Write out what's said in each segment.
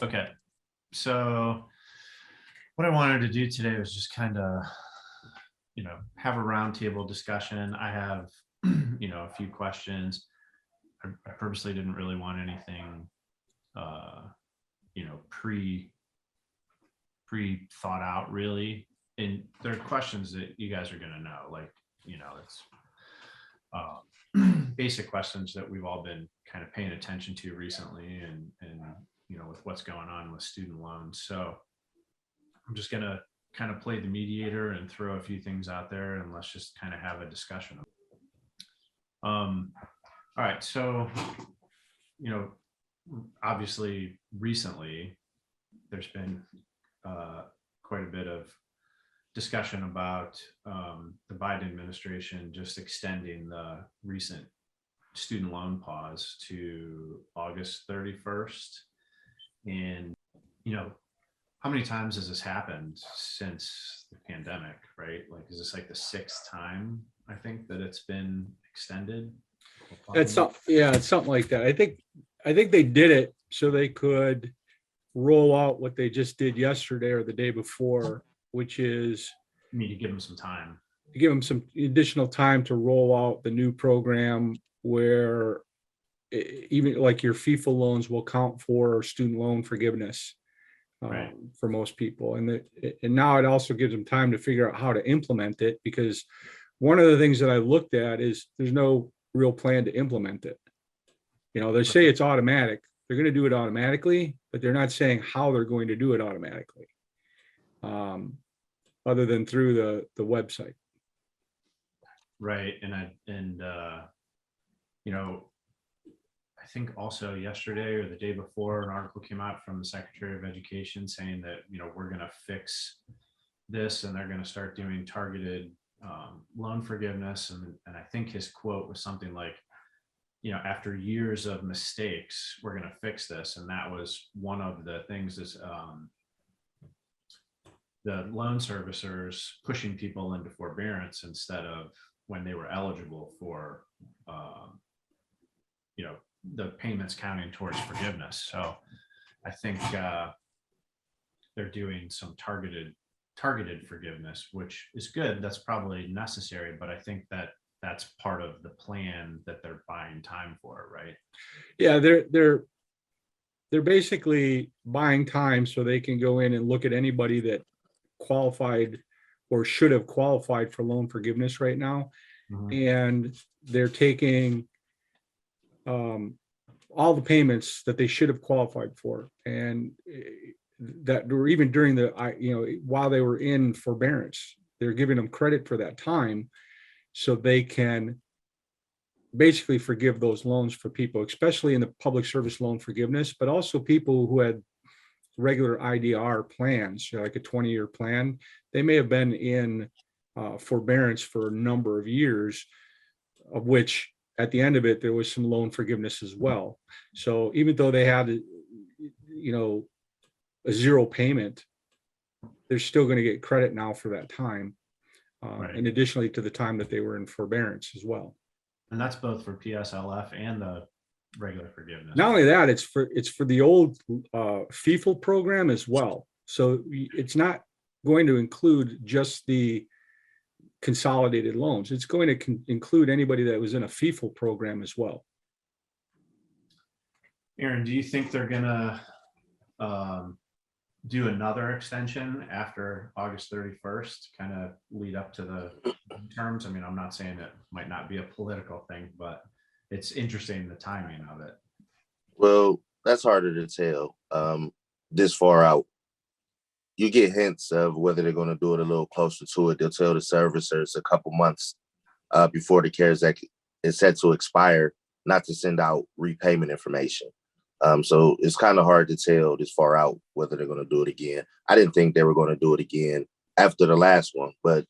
Okay, so what I wanted to do today was just kind of, have a roundtable discussion. I have, a few questions. I purposely didn't really want anything, pre thought out really. And there are questions that you guys are going to know, like, it's basic questions that we've all been kind of paying attention to recently and with what's going on with student loans. So I'm just going to kind of play the mediator and throw a few things out there, and let's just kind of have a discussion. All right. So, obviously recently there's been quite a bit of discussion about the Biden administration just extending the recent student loan pause to August 31st. And, how many times has this happened since the pandemic, right? Like, is this like the sixth time, I think, that it's been extended? It's something like that. I think they did it so they could roll out what they just did yesterday or the day before, which is You need to give them some time. to give them some additional time to roll out the new program where even like your FIFA loans will count for student loan forgiveness Right. for most people. And now it also gives them time to figure out how to implement it, because one of the things that I looked at is there's no real plan to implement it. They say it's automatic. They're going to do it automatically, but they're not saying how they're going to do it automatically, other than through the website. Right. I think also yesterday or the day before, an article came out from the Secretary of Education saying that, we're going to fix this and they're going to start doing targeted loan forgiveness. And I think his quote was something like, after years of mistakes, we're going to fix this. And that was one of the things is the loan servicers pushing people into forbearance instead of when they were eligible for, the payments counting towards forgiveness. So I think they're doing some targeted forgiveness, which is good. That's probably necessary, but I think that's part of the plan that they're buying time for, right? Yeah, they're basically buying time so they can go in and look at anybody that qualified or should have qualified for loan forgiveness right now. Mm-hmm. And they're taking all the payments that they should have qualified for, and that were even during while they were in forbearance, they're giving them credit for that time so they can basically forgive those loans for people, especially in the public service loan forgiveness, but also people who had regular IDR plans, like a 20-year plan. They may have been in forbearance for a number of years, of which at the end of it, there was some loan forgiveness as well. So even though they had, a zero payment, they're still going to get credit now for that time. Right. And additionally to the time that they were in forbearance as well. And that's both for PSLF and the regular forgiveness. Not only that, it's for the old FIFL program as well. So it's not going to include just the consolidated loans. It's going to include anybody that was in a FIFL program as well. Aaron, do you think they're gonna do another extension after August 31st, kind of lead up to the terms? I mean, I'm not saying it might not be a political thing, but it's interesting the timing of it. Well, that's harder to tell this far out. You get hints of whether they're going to do it a little closer to it. They'll tell the servicers a couple months before the CARES Act is set to expire not to send out repayment information. So it's kind of hard to tell this far out whether they're going to do it again. I didn't think they were going to do it again after the last one, but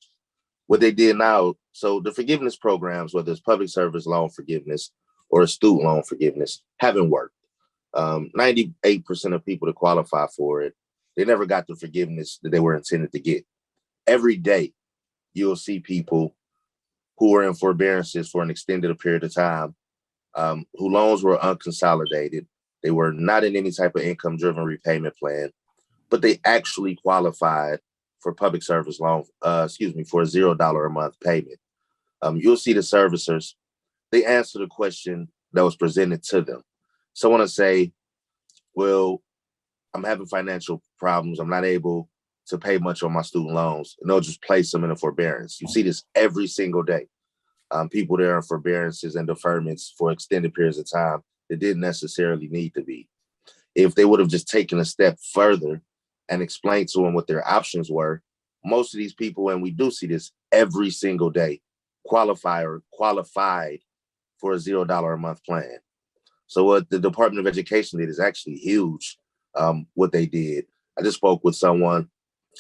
what they did now, so the forgiveness programs, whether it's public service loan forgiveness or student loan forgiveness, haven't worked. 98% of people that qualify for it, they never got the forgiveness that they were intended to get. Every day, you'll see people who are in forbearances for an extended period of time, who loans were unconsolidated. They were not in any type of income-driven repayment plan, but they actually qualified for public service loan, for a $0 a month payment. You'll see the servicers, they answer the question that was presented to them. Someone will say, well, I'm having financial problems. I'm not able to pay much on my student loans. And they'll just place them in a forbearance. You see this every single day. People there are forbearances and deferments for extended periods of time that didn't necessarily need to be. If they would have just taken a step further and explained to them what their options were, most of these people, and we do see this every single day, qualified for a $0 a month plan. So what the Department of Education did is actually huge. What they did. I just spoke with someone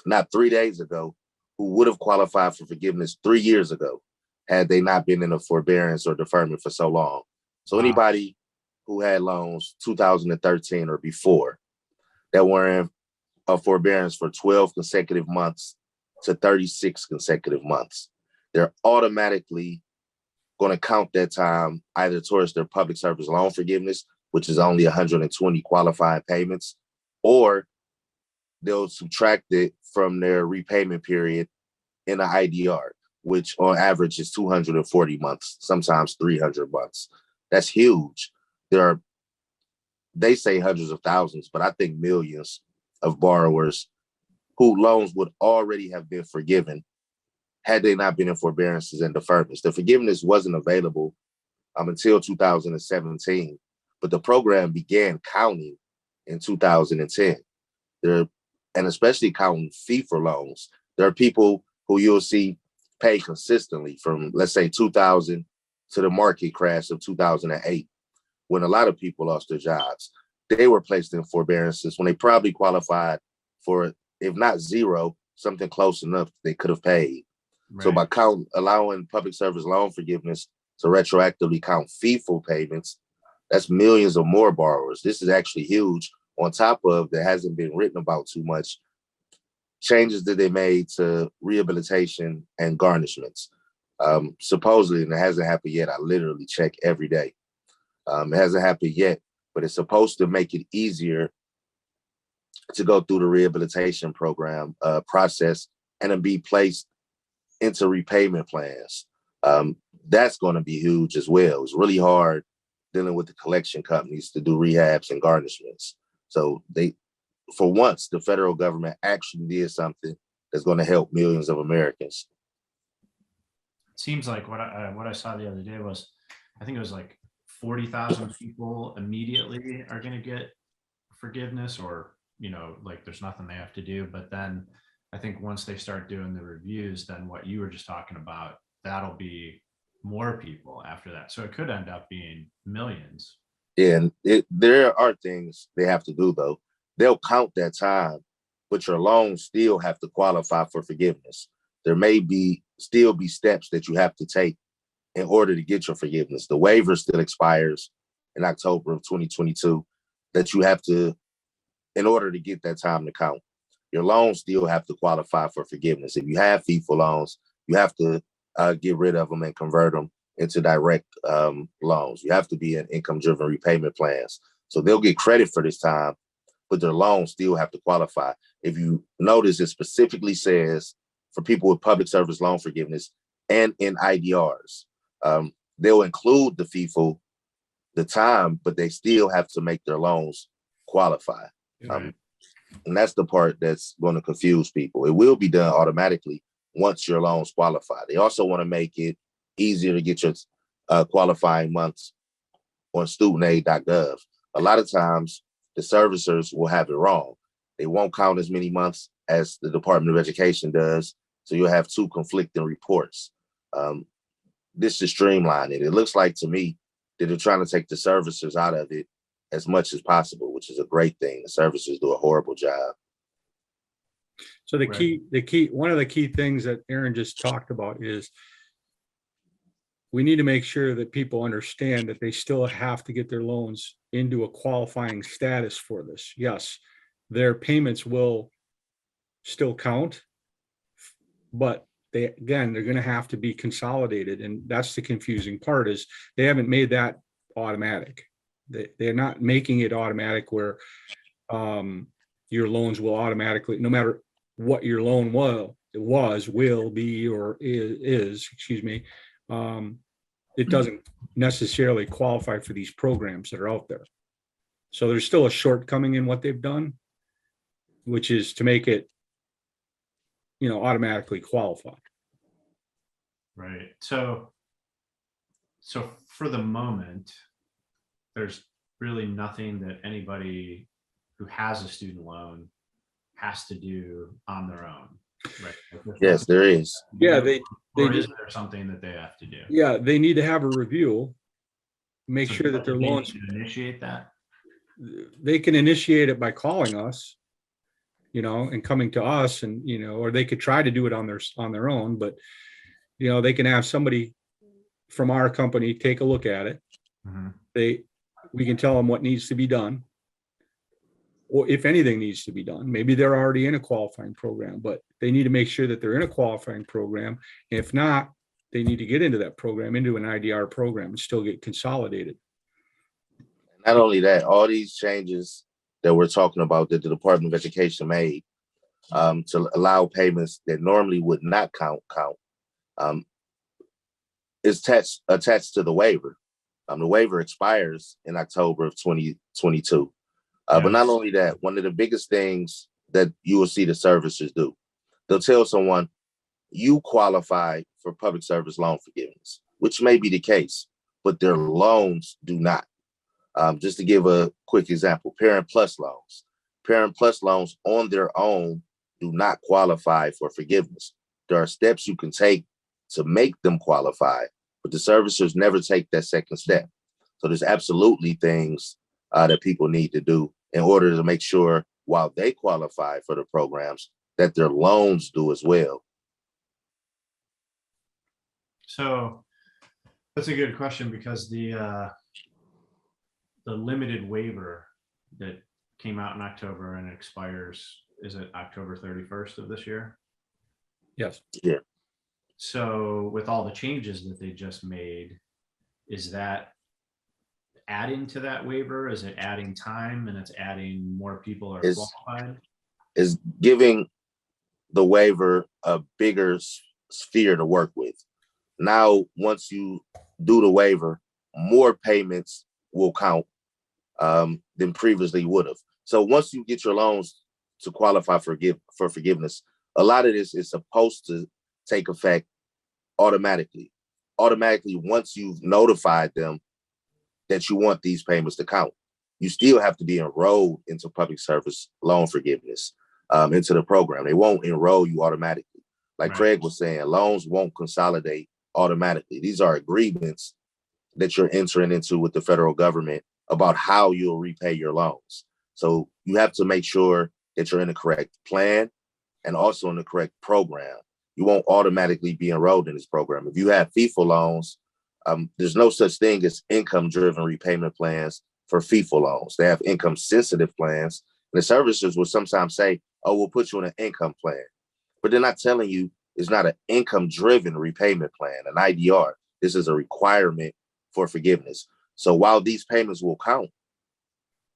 not 3 days ago who would have qualified for forgiveness 3 years ago had they not been in a forbearance or deferment for so long. So anybody who had loans 2013 or before that were in a forbearance for 12 consecutive months to 36 consecutive months, they're automatically going to count that time either towards their public service loan forgiveness, which is only 120 qualifying payments, or they'll subtract it from their repayment period in an IDR, which on average is 240 months, sometimes 300 months. That's huge. They say hundreds of thousands, but I think millions of borrowers whose loans would already have been forgiven had they not been in forbearances and deferments. The forgiveness wasn't available until 2017, but the program began counting in 2010. And especially counting fee for loans. There are people who you'll see pay consistently from, let's say, 2000 to the market crash of 2008, when a lot of people lost their jobs. They were placed in forbearances when they probably qualified for, if not zero, something close enough they could have paid. Right. So by allowing public service loan forgiveness to retroactively count fee-for payments, that's millions or more borrowers. This is actually huge. On top of that hasn't been written about too much, changes that they made to rehabilitation and garnishments. Supposedly, and it hasn't happened yet, I literally check every day. It hasn't happened yet, but it's supposed to make it easier to go through the rehabilitation program process and then be placed into repayment plans. That's going to be huge as well. It's really hard dealing with the collection companies to do rehabs and garnishments. So for once, the federal government actually did something that's going to help millions of Americans. It seems like what I saw the other day was, I think it was like 40,000 people immediately are going to get forgiveness, or, like there's nothing they have to do. But then I think once they start doing the reviews, then what you were just talking about, that'll be more people after that. So it could end up being millions. Yeah, and there are things they have to do, though. They'll count that time, but your loans still have to qualify for forgiveness. There may still be steps that you have to take in order to get your forgiveness. The waiver still expires in October of 2022 that you have to, in order to get that time to count. Your loans still have to qualify for forgiveness. If you have fee-for loans, you have to get rid of them and convert them into direct loans. You have to be in income-driven repayment plans. So they'll get credit for this time, but their loans still have to qualify. If you notice, it specifically says for people with public service loan forgiveness and in IDRs, they'll include the fee for the time, but they still have to make their loans qualify. Right. And that's the part that's going to confuse people. It will be done automatically once your loans qualify. They also want to make it easier to get your qualifying months on studentaid.gov. A lot of times, the servicers will have it wrong. They won't count as many months as the Department of Education does, so you'll have two conflicting reports. This is streamlining. It looks like to me that they're trying to take the servicers out of it as much as possible, which is a great thing. The servicers do a horrible job. So one of the key things that Aaron just talked about is we need to make sure that people understand that they still have to get their loans into a qualifying status for this. Yes, their payments will still count, but they're going to have to be consolidated. And that's the confusing part, is they haven't made that automatic. They're not making it automatic where your loans will automatically, no matter what your loan will be, or is, excuse me, it doesn't necessarily qualify for these programs that are out there. So there's still a shortcoming in what they've done, which is to make it, automatically qualify. Right. So for the moment, there's really nothing that anybody who has a student loan has to do on their own. Right. Yes, there is. Yeah, or is there something that they have to do? Yeah, they need to have a review, make So sure that their they loans, need to initiate that. they can initiate it by calling us, and coming to us, and, or they could try to do it on their own, but, they can have somebody from our company take a look at it. Mhm. We can tell them what needs to be done, or if anything needs to be done. Maybe they're already in a qualifying program, but they need to make sure that they're in a qualifying program. If not, they need to get into that program, into an IDR program, and still get consolidated. Not only that, all these changes that we're talking about that the Department of Education made to allow payments that normally would not count is attached to the waiver. The waiver expires in October of 2022. But not only that, one of the biggest things that you will see the servicers do, they'll tell someone, you qualify for public service loan forgiveness, which may be the case, but their loans do not. Just to give a quick example, Parent Plus loans. Parent Plus loans on their own do not qualify for forgiveness. There are steps you can take to make them qualify, but the servicers never take that second step. So there's absolutely things that people need to do in order to make sure while they qualify for the programs that their loans do as well. So that's a good question, because the limited waiver that came out in October and expires, is it October 31st of this year? Yes. Yeah. So with all the changes that they just made, is that adding to that waiver? Is it adding time, and it's adding more people are qualified? Is giving the waiver a bigger sphere to work with. Now, once you do the waiver, more payments will count than previously would have. So once you get your loans to qualify for forgiveness, a lot of this is supposed to take effect automatically. Once you've notified them that you want these payments to count. You still have to be enrolled into public service loan forgiveness, into the program. They won't enroll you automatically. Like Right. Craig was saying, loans won't consolidate automatically. These are agreements that you're entering into with the federal government about how you'll repay your loans. So you have to make sure that you're in the correct plan and also in the correct program. You won't automatically be enrolled in this program. If you have FIFA loans, there's no such thing as income-driven repayment plans for FIFA loans. They have income-sensitive plans. And the servicers will sometimes say, oh, we'll put you in an income plan. But they're not telling you it's not an income-driven repayment plan, an IDR. This is a requirement for forgiveness. So while these payments will count,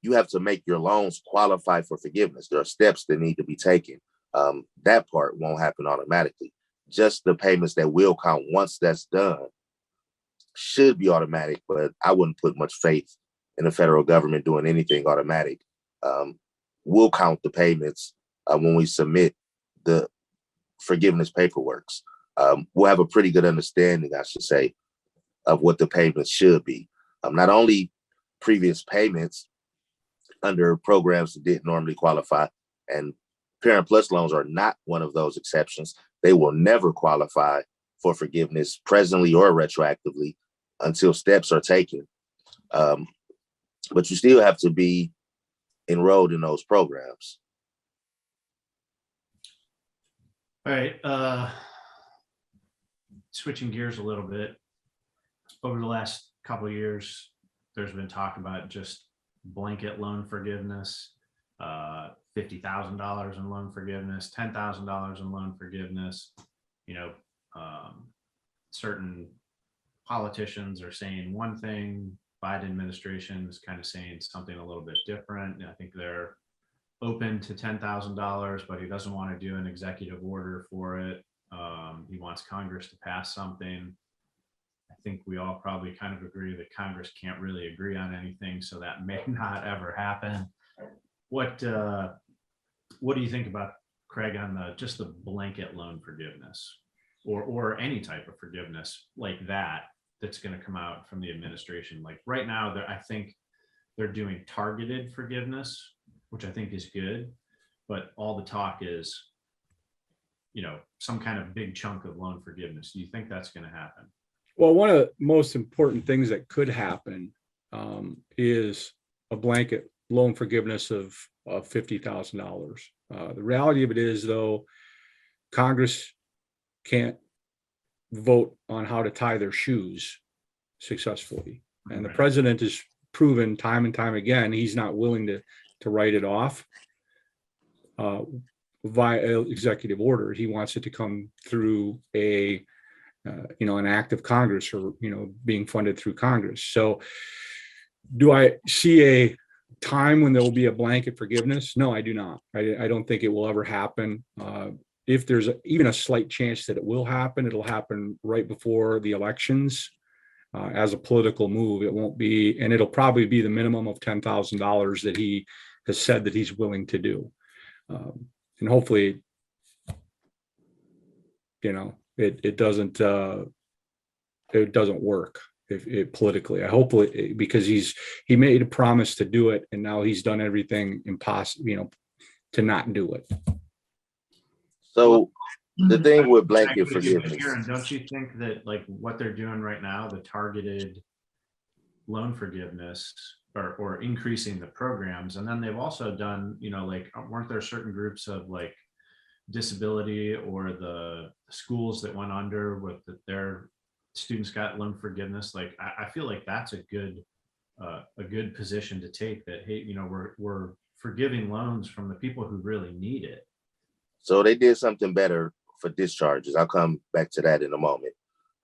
you have to make your loans qualify for forgiveness. There are steps that need to be taken. That part won't happen automatically. Just the payments that will count once that's done should be automatic, but I wouldn't put much faith in the federal government doing anything automatic. We'll count the payments when we submit the forgiveness paperworks. We'll have a pretty good understanding, I should say, of what the payments should be. Not only previous payments under programs that didn't normally qualify, and Parent Plus loans are not one of those exceptions. They will never qualify for forgiveness presently or retroactively until steps are taken. But you still have to be enrolled in those programs. All right. Switching gears a little bit. Over the last couple of years, there's been talk about just blanket loan forgiveness, $50,000 in loan forgiveness, $10,000 in loan forgiveness. Certain politicians are saying one thing, Biden administration is kind of saying something a little bit different. I think they're open to $10,000, but he doesn't want to do an executive order for it. He wants Congress to pass something. I think we all probably kind of agree that Congress can't really agree on anything, so that may not ever happen. What do you think about, Craig, on just the blanket loan forgiveness, or any type of forgiveness like that's going to come out from the administration? Like right now, I think they're doing targeted forgiveness, which I think is good, but all the talk is, some kind of big chunk of loan forgiveness. Do you think that's going to happen? Well, one of the most important things that could happen is a blanket loan forgiveness of $50,000. The reality of it is, though, Congress can't vote on how to tie their shoes successfully. And the president has proven time and time again, he's not willing to write it off via executive order. He wants it to come through an act of Congress, or, being funded through Congress. So do I see a time when there will be a blanket forgiveness? No, I do not. I don't think it will ever happen. If there's even a slight chance that it will happen, it'll happen right before the elections as a political move. It won't be, and it'll probably be the minimum of $10,000 that he has said that he's willing to do. And hopefully, it doesn't work if it politically. I hope because he made a promise to do it, and now he's done everything impossible, to not do it. So the thing with blanket forgiveness, Aaron, don't you think that like what they're doing right now, the targeted loan forgiveness, or increasing the programs, and then they've also done, weren't there certain groups of like disability or the schools that went under with their students got loan forgiveness? Like I feel like that's a good position to take, that, hey, we're forgiving loans from the people who really need it. so they did something better for discharges. I'll come back to that in a moment.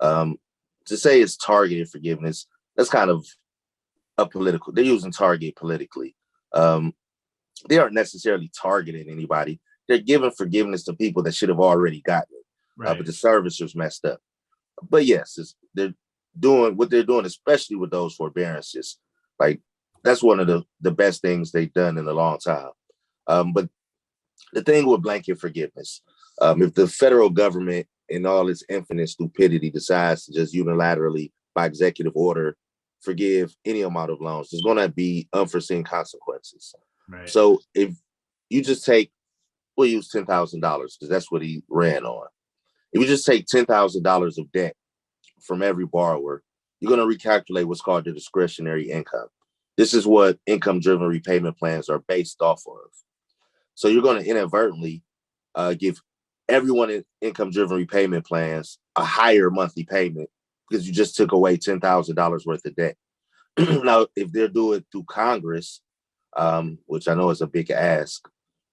To say it's targeted forgiveness, that's kind of a political. They're using target politically. They aren't necessarily targeting anybody. They're giving forgiveness to people that should have already gotten it, Right. but the servicers messed up. But yes, they're doing what they're doing, especially with those forbearances. Like that's one of the best things they've done in a long time. But the thing with blanket forgiveness, if the federal government in all its infinite stupidity decides to just unilaterally by executive order forgive any amount of loans, there's going to be unforeseen consequences. Right. So if you just we'll use $10,000 because that's what he ran on. If you just take $10,000 of debt from every borrower, you're going to recalculate what's called the discretionary income. This is what income-driven repayment plans are based off of. So you're going to inadvertently give everyone in income-driven repayment plans a higher monthly payment because you just took away $10,000 worth of debt. Now, if they're doing it through Congress, which I know is a big ask,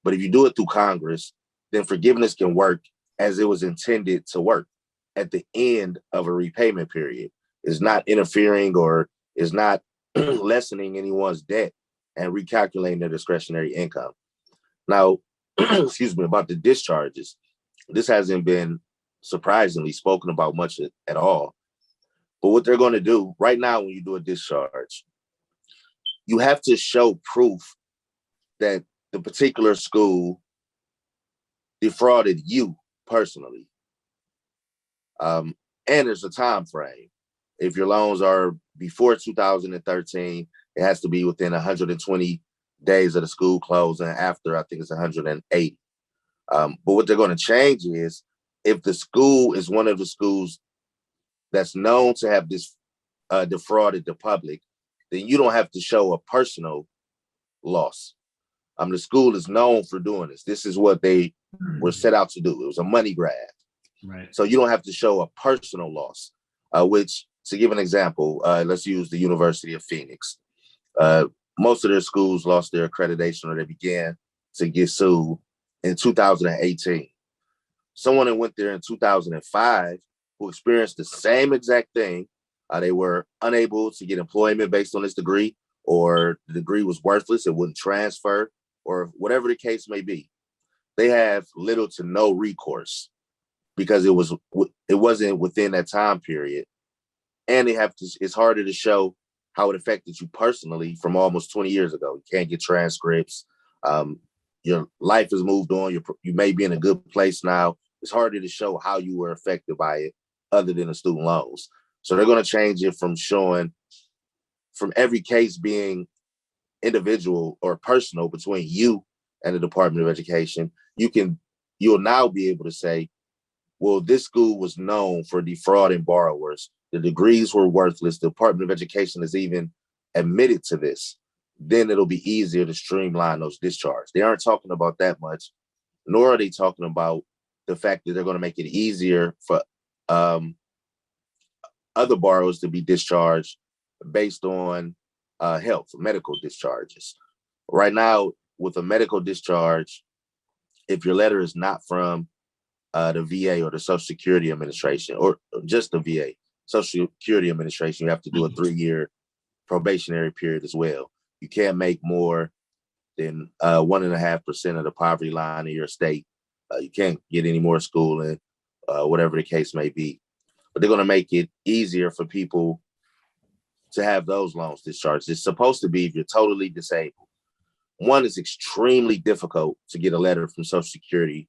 but if you do it through Congress, then forgiveness can work as it was intended to work at the end of a repayment period. It's not interfering or is not lessening anyone's debt and recalculating their discretionary income. Now, excuse me, about the discharges, this hasn't been surprisingly spoken about much at all. But what they're going to do right now when you do a discharge, you have to show proof that the particular school defrauded you personally. And there's a time frame. If your loans are before 2013, it has to be within 120 days of the school closing. After, I think it's 180. But what they're going to change is if the school is one of the schools that's known to have defrauded the public, then you don't have to show a personal loss. The school is known for doing this. This is what they were set out to do. It was a money grab. Right. So you don't have to show a personal loss, which, to give an example, let's use the University of Phoenix. Most of their schools lost their accreditation or they began to get sued in 2018. Someone that went there in 2005 who experienced the same exact thing They were unable to get employment based on this degree, or the degree was worthless, it wouldn't transfer, or whatever the case may be. They have little to no recourse because it wasn't within that time period. And it's harder to show how it affected you personally from almost 20 years ago. You can't get transcripts. Your life has moved on. You may be in a good place now. It's harder to show how you were affected by it other than the student loans. So they're going to change it from every case being individual or personal between you and the Department of Education. You'll now be able to say, well, this school was known for defrauding borrowers. The degrees were worthless. The Department of Education has even admitted to this. Then it'll be easier to streamline those discharges. They aren't talking about that much, nor are they talking about the fact that they're going to make it easier for other borrowers to be discharged based on health, medical discharges. Right now, with a medical discharge, if your letter is not from the VA or the Social Security Administration, or just the VA, Social Security Administration, you have to do a 3-year probationary period as well. You can't make more than 1.5% of the poverty line in your state. You can't get any more schooling, whatever the case may be. But they're going to make it easier for people to have those loans discharged. It's supposed to be if you're totally disabled. One, is extremely difficult to get a letter from Social Security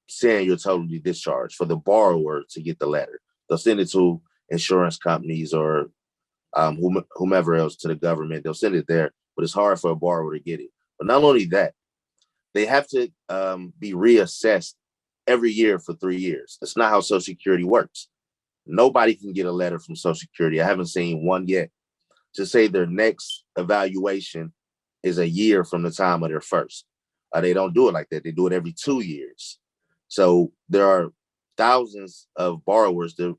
saying you're totally discharged for the borrower to get the letter. They'll send it to insurance companies or whomever else, to the government. They'll send it there, but it's hard for a borrower to get it. But not only that, they have to be reassessed every year for 3 years. That's not how Social Security works. Nobody can get a letter from Social Security. I haven't seen one yet to say their next evaluation is a year from the time of their first. They don't do it like that. They do it every 2 years. So there are thousands of borrowers, their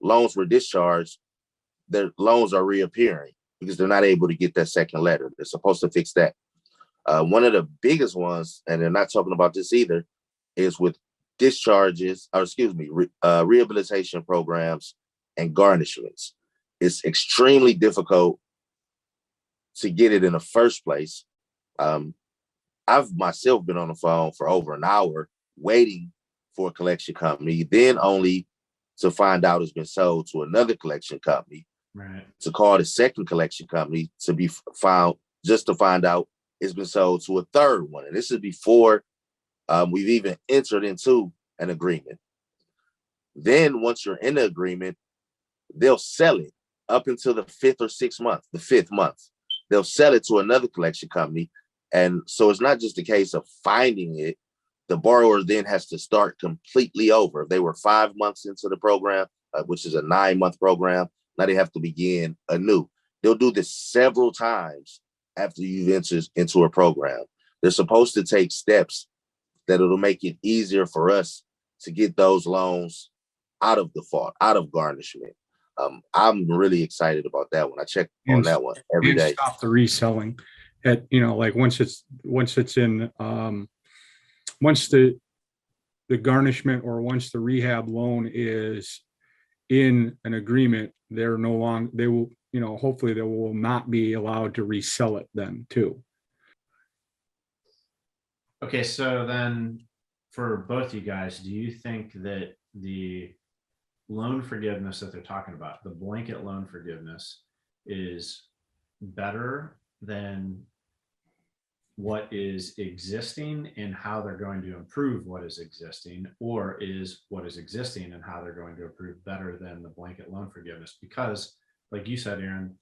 loans were discharged, their loans are reappearing because they're not able to get that second letter. They're supposed to fix that. One of the biggest ones, and they're not talking about this either, is with rehabilitation programs and garnishments. It's extremely difficult to get it in the first place. I've myself been on the phone for over an hour waiting for a collection company, then only to find out it's been sold to another collection company, right, to call the second collection company to be found, just to find out it's been sold to a third one. And this is before we've even entered into an agreement. Then once you're in the agreement, they'll sell it up until the 5th or 6th month, the 5th month. They'll sell it to another collection company. And so it's not just a case of finding it. The borrower then has to start completely over. If they were 5 months into the program, which is a 9-month program, now they have to begin anew. They'll do this several times after you've entered into a program. They're supposed to take steps that it'll make it easier for us to get those loans out of default, out of garnishment. I'm really excited about that one. I check on that one every day. Stop the reselling at, like once it's in, once the garnishment or once the rehab loan is in an agreement, they will, hopefully they will not be allowed to resell it then too. Okay, so then for both you guys, do you think that the loan forgiveness that they're talking about, the blanket loan forgiveness, is better than what is existing and how they're going to improve what is existing, or is what is existing and how they're going to improve better than the blanket loan forgiveness? Because like you said, Aaron,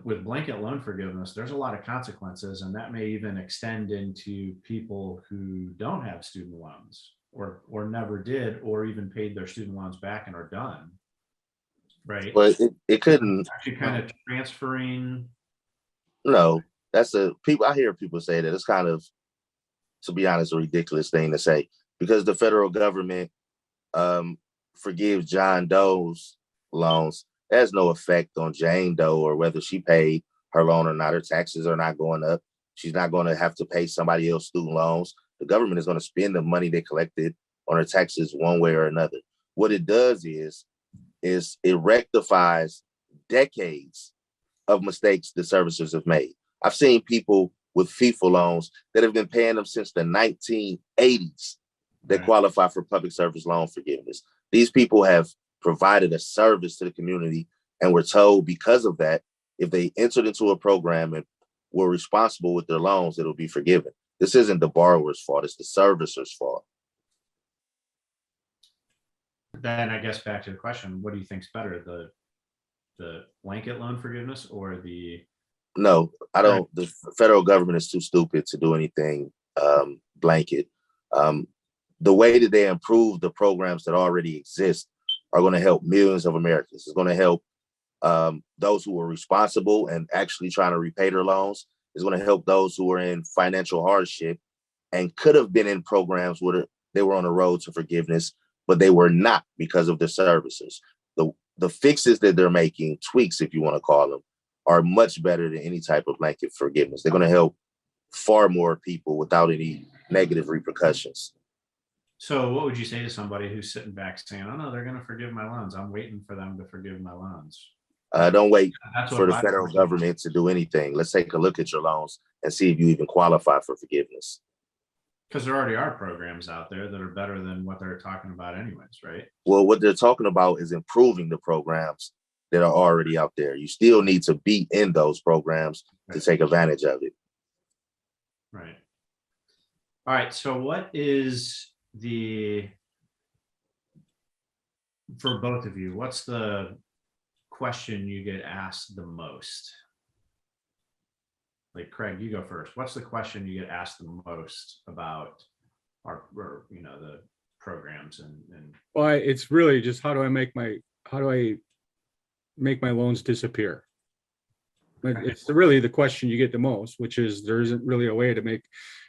with blanket loan forgiveness, there's a lot of consequences, and that may even extend into people who don't have student loans or never did, or even paid their student loans back and are done. Right. But it couldn't actually kind of transferring. No, I hear people say that. It's kind of, to be honest, a ridiculous thing to say, because the federal government forgives John Doe's loans. It has no effect on Jane Doe or whether she paid her loan or not. Her taxes are not going up. She's not going to have to pay somebody else's student loans. The government is going to spend the money they collected on her taxes one way or another. What it does is is it rectifies decades of mistakes the servicers have made. I've seen people with FIFA loans that have been paying them since the 1980s that qualify for public service loan forgiveness. These people have provided a service to the community, and we're told because of that, if they entered into a program and were responsible with their loans, it'll be forgiven. This isn't the borrower's fault, it's the servicer's fault. Then I guess back to the question, what do you think's better, the blanket loan forgiveness or the? No, I don't. The federal government is too stupid to do anything blanket. The way that they improve the programs that already exist are going to help millions of Americans. It's going to help those who are responsible and actually trying to repay their loans. It's going to help those who are in financial hardship and could have been in programs where they were on the road to forgiveness, but they were not because of the services. The fixes that they're making, tweaks, if you want to call them, are much better than any type of blanket forgiveness. They're going to help far more people without any negative repercussions. So what would you say to somebody who's sitting back saying, oh no, they're going to forgive my loans. I'm waiting for them to forgive my loans. Don't wait That's for the federal government to do anything. Let's take a look at your loans and see if you even qualify for forgiveness. Because there already are programs out there that are better than what they're talking about anyways, right? Well, what they're talking about is improving the programs that are already out there. You still need to be in those programs to take advantage of it. Right. All right. So what is for both of you, what's the question you get asked the most? Like Craig, you go first. What's the question you get asked the most about the programs and Well, it's really just how do I make my loans disappear? It's really the question you get the most, which is there isn't really a way to make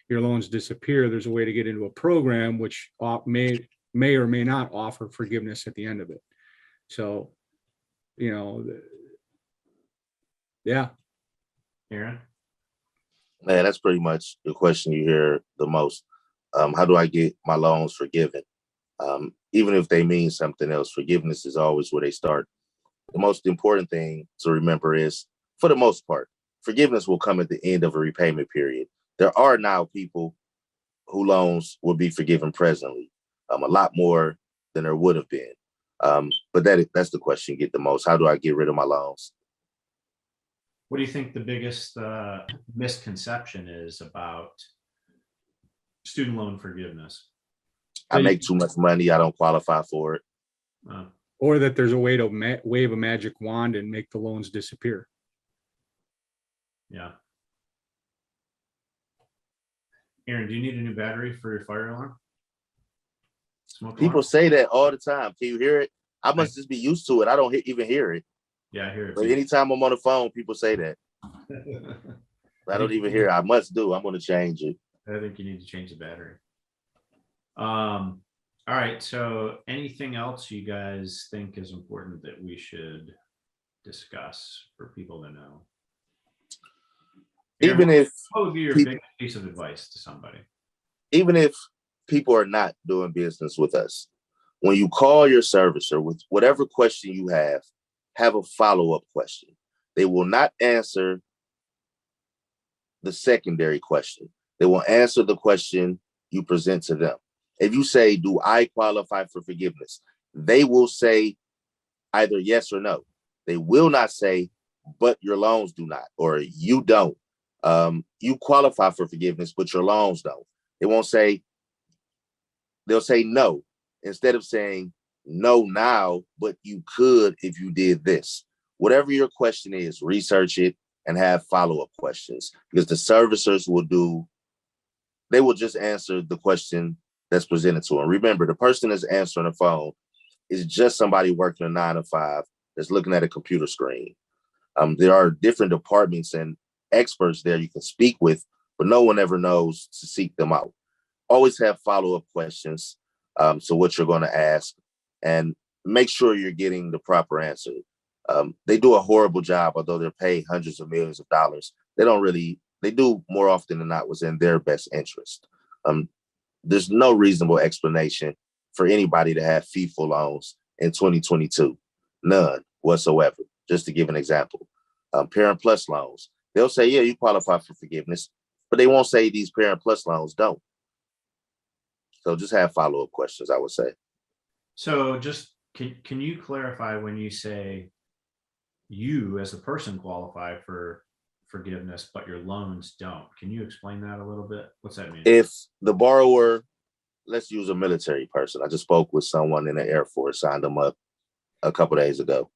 your loans disappear. There's a way to get into a program which may or may not offer forgiveness at the end of it. So, yeah. Aaron? Man, that's pretty much the question you hear the most. How do I get my loans forgiven? Even if they mean something else, forgiveness is always where they start. The most important thing to remember is, for the most part, forgiveness will come at the end of a repayment period. There are now people who loans will be forgiven presently, a lot more than there would have been. But that's the question you get the most. How do I get rid of my loans? What do you think the biggest misconception is about student loan forgiveness? I make too much money. I don't qualify for it. Or that there's a way to wave a magic wand and make the loans disappear. Yeah. Aaron, do you need a new battery for your fire alarm? People say that all the time. Can you hear it? I must just be used to it. I don't even hear it. Yeah, I hear it. But anytime I'm on the phone, people say that. I don't even hear it. I must do. I'm going to change it. I think you need to change the battery. All right. So anything else you guys think is important that we should discuss for people to know? Even if what would be your biggest piece of advice to somebody? Even if people are not doing business with us, when you call your servicer with whatever question you have a follow-up question. They will not answer the secondary question. They will answer the question you present to them. If you say, do I qualify for forgiveness? They will say either yes or no. They will not say, but your loans do not, or you don't. You qualify for forgiveness, but your loans don't. They won't say, they'll say no, instead of saying no now, but you could if you did this. Whatever your question is, research it and have follow-up questions, because the servicers they will just answer the question that's presented to them. Remember, the person that's answering the phone is just somebody working a 9 to 5 that's looking at a computer screen. There are different departments and experts there you can speak with, but no one ever knows to seek them out. Always have follow-up questions. So what you're going to ask, and make sure you're getting the proper answer. They do a horrible job, although they're paid hundreds of millions of dollars. They do more often than not what's in their best interest. There's no reasonable explanation for anybody to have FIFA loans in 2022. None whatsoever. Just to give an example, Parent Plus loans, they'll say, yeah, you qualify for forgiveness, but they won't say these Parent Plus loans don't. So just have follow-up questions, I would say. So just, can you clarify when you say you as a person qualify for forgiveness, but your loans don't? Can you explain that a little bit? What's that mean? If the borrower, let's use a military person. I just spoke with someone in the Air Force, signed them up a couple days ago.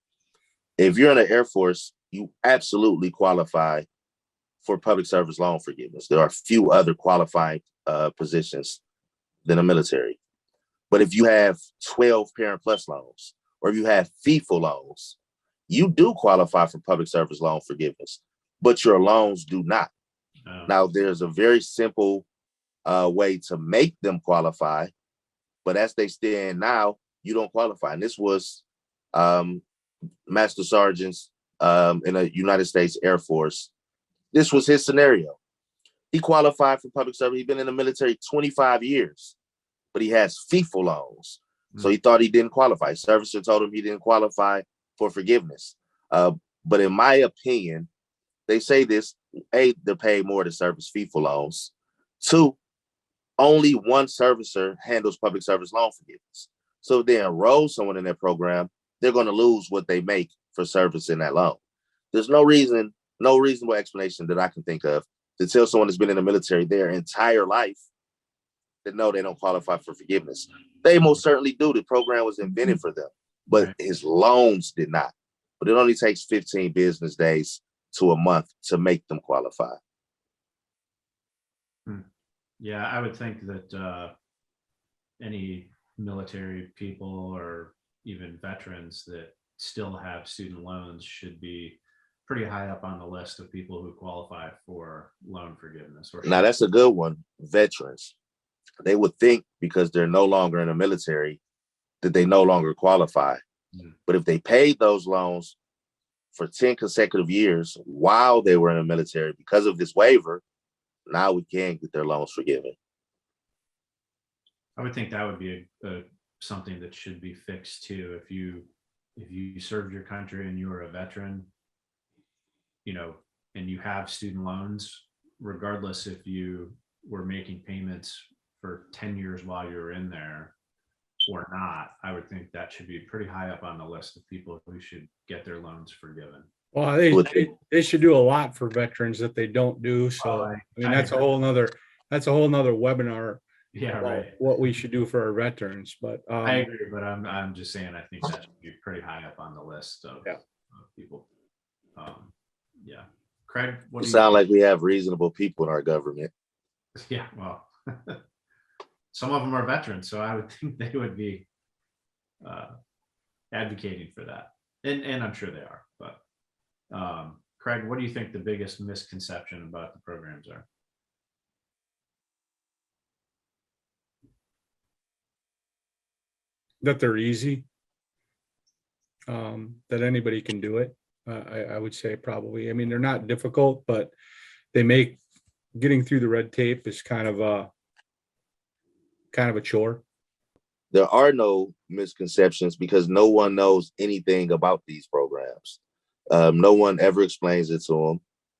If you're in the Air Force, you absolutely qualify for public service loan forgiveness. There are few other qualifying positions than a military. But if you have 12 Parent Plus loans, or if you have FIFO loans, you do qualify for public service loan forgiveness, but your loans do not. Oh. Now, there's a very simple way to make them qualify, but as they stand now, you don't qualify. And this was Master Sergeants in the United States Air Force. This was his scenario. He qualified for public service. He's been in the military 25 years, but he has FIFO loans. So he thought he didn't qualify. Servicer told him he didn't qualify for forgiveness. But in my opinion, they say this, A, they're paid more to service FIFO loans. 2, only one servicer handles public service loan forgiveness. So if they enroll someone in their program, they're going to lose what they make for service in that loan. There's no reasonable explanation that I can think of to tell someone that's been in the military their entire life that no, they don't qualify for forgiveness. They most certainly do. The program was invented for them, but his loans did not. But it only takes 15 business days to a month to make them qualify. Yeah, I would think that any military people or even veterans that still have student loans should be pretty high up on the list of people who qualify for loan forgiveness. Now, that's a good one. Veterans. They would think because they're no longer in the military that they no longer qualify. But if they paid those loans for 10 consecutive years while they were in the military because of this waiver, now we can get their loans forgiven. I would think that would be something that should be fixed too. If you served your country and you were a veteran, and you have student loans, regardless if you were making payments for 10 years while you were in there or not, I would think that should be pretty high up on the list of people who should get their loans forgiven. Well, they should do a lot for veterans that they don't do. So that's a whole nother webinar. Yeah, right. What we should do for our veterans, but I agree. But I'm just saying, I think that should be pretty high up on the list of people. Yeah, Craig, what do you sound like we have reasonable people in our government? Yeah, well, some of them are veterans, so I would think they would be advocating for that, and I'm sure they are. But Craig, what do you think the biggest misconception about the programs are? That they're easy, that anybody can do it. I would say probably. I mean, they're not difficult, but they make getting through the red tape is kind of a chore. There are no misconceptions because no one knows anything about these programs. No one ever explains it to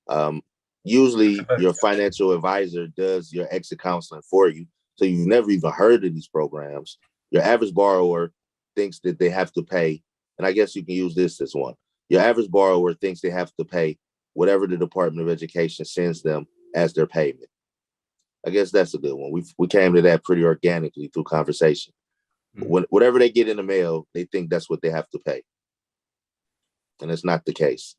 them. Usually your financial advisor does your exit counseling for you. So you've never even heard of these programs. Your average borrower thinks that they have to pay, and I guess you can use this as one. Your average borrower thinks they have to pay whatever the Department of Education sends them as their payment. I guess that's a good one. We came to that pretty organically through conversation. Whatever they get in the mail, they think that's what they have to pay. And it's not the case.